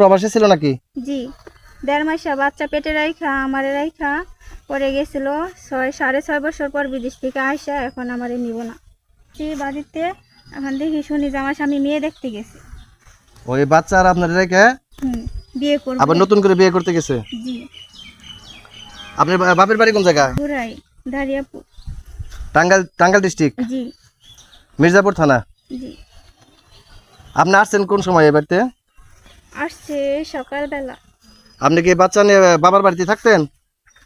প্রবাসী ছিল নাকি? জি, 1.5 মাসে বাচ্চা পেটে রাইখা আমারে রাইখা পরে গেছিল 6.5 বছর পর বিদেশ থেকে আসা, এখন আমারে নিব না। বাড়িতে এখন দেখি শুনি যে আমার স্বামী মেয়ে দেখতে গেছে। ওই বাচ্চা আর আপনার রেখে বিয়ে করবে আবার নতুন করে বিয়ে করতে গেছে? জি। আপনার বাপের বাড়ি কোন জায়গা? ঘুরাই দাঁড়িয়াপুর। টাঙ্গাইল ডিস্ট্রিক্ট, জি মির্জাপুর থানা। জি। আপনি আসছেন কোন সময় এই বাড়িতে? আসছে সকালবেলা। আপনি কি বাচ্চা নিয়ে বাবার বাড়িতে থাকতেন?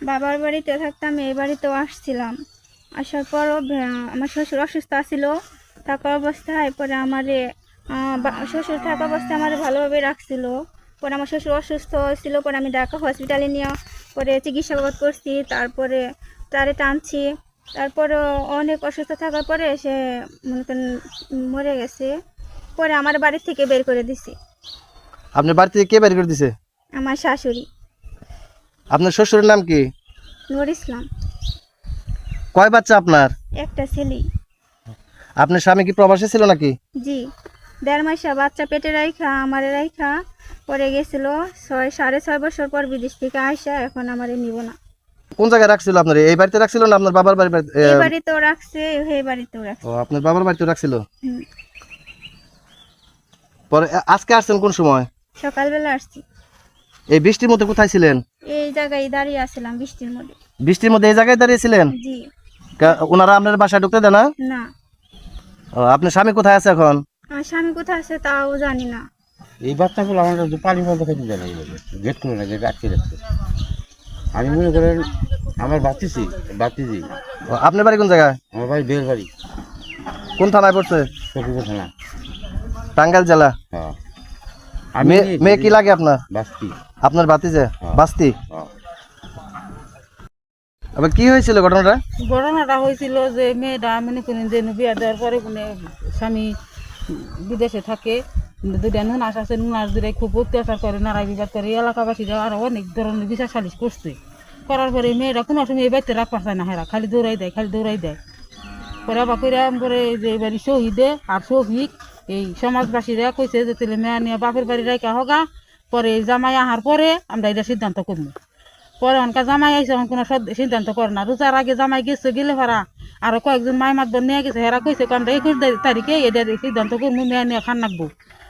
বাবার বাড়িতে থাকতাম, এই বাড়িতেও আসছিলাম। আসার পরও আমার শ্বশুর অসুস্থ ছিল, থাকা অবস্থায় পরে আমারে শ্বশুর থাকা অবস্থায় আমার ভালোভাবে রাখছিল। পরে আমার শ্বশুর অসুস্থ হয়েছিল, পরে আমি ঢাকা হসপিটালে নিয়ে পরে চিকিৎসাবাদ করছি, তারপরে তারে টানছি। তারপরে অনেক অসুস্থ থাকার পরে সে মনে করেন মরে গেছে। পরে আমার বাড়ি থেকে বের করে দিছি। আপনার বাড়ি থেকে কে বের করে দিছে? আমার শাশুড়ি। আপনার শ্বশুরের নাম কি? নূর ইসলাম। কয় বাচ্চা আপনার? একটা ছেলে। আপনার স্বামী কি প্রবাসী ছিল নাকি? জি, 1.5 মাসে বাচ্চা পেটে রাইখা আমারে রাইখা পরে গেছিল 6.5 বছর পর বিদেশ থেকে আসা, এখন আমারে নিব না। কোন জায়গায় রাখছিল আপনার? এই বাড়িতে রাখছিল না আপনার বাবার বাড়ি? এই বাড়িতেও রাখছে, এই বাড়িতেও রাখছে। ও, আপনার বাবার বাড়িতে রাখছিল। হুম। পরে আজকে আসছেন কোন সময়? সকালবেলা আসছি। এই বৃষ্টির মধ্যে কোথায় ছিলেন? এই জায়গায় দাঁড়িয়ে আছিলাম বৃষ্টির মধ্যে। বৃষ্টির মধ্যে এই জায়গায় দাঁড়িয়েছিলেন? জি। ওনারা আপনার বাসায় ঢুকতে দেয় না? না। ও, আপনার স্বামী কোথায় আছে এখন? আমার স্বামী কোথায় আছে তাও জানি না। এই বাচ্চাগুলো আমাদের পানি বন্ধ খেতে দেয় না, এইভাবে গেট করে না, গেট আটকে রাখছে। আমি মনে করেন আমার বাতিজি। ও, আপনার বাড়ি কোন জায়গায়? আমার বাড়ি বের বাড়ি, কোন থানায় পড়ছে? সখীপুর থানা। টাঙ্গাইল জেলা। হ্যাঁ। মেয়ে কি লাগে আপনার? বাস্তি। আপনার বাতিজে? হ্যাঁ। বাস্তি। হ্যাঁ। আবার কি হয়েছিল ঘটনাটা? ঘটনাটা হয়েছিল যে মেয়েটা মনে করেন যে বিয়া দেওয়ার পরে কোনো স্বামী বিদেশে থাকে, দুইটা নুনাস আছে, নুনাস দুটাই খুব অত্যাচার করে, নারায় বিবাদ করে, এলাকাবাসীরা আরো অনেক ধরনের বিচার সালিশ করছে। করার পরে মেয়েরা কোনো সময় এই বাড়িতে রাখতে চায় না, হেরা খালি দৌড়াই দেয়। পরে আবার করে পরে যে এবারে শহীদে আর শফিক এই সমাজবাসীরা কইছে যে তাহলে মেয়া নিয়ে বাপের বাড়ি রাখা হোগা, পরে জামাই আহার পরে আমরা এটা সিদ্ধান্ত করবো। পরে অনকা জামাই আইসে এখন কোনো সিদ্ধান্ত করে না। রোজার আগে জামাই গেলে ভাড়া আরো কয়েকজন মাই মাতবর নিয়ে গেছে, হেরা কইছে আমরা 21 তারিখে এটা সিদ্ধান্ত করবো, মেয়া নিয়ে খান রাখবো।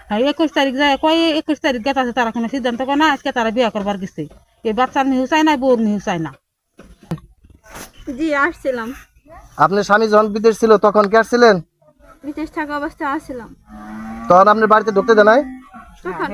হ্যাঁ, 21 তারিখ যায়, 21 তারিখ গেছে আছে, তারা কোনো সিদ্ধান্ত করে না। আজকে তারা বিয়ে করবার গেছে, এই বাচ্চার নিউ চাই না, বউর নিউ চাই না। জি, আসছিলাম। আপনার স্বামী যখন বিদেশ ছিল তখন কে আসছিলেন? বিদেশ থাকা অবস্থায় আসছিলাম। তখন আপনার বাড়িতে ঢুকতে দেয় নাই? তখন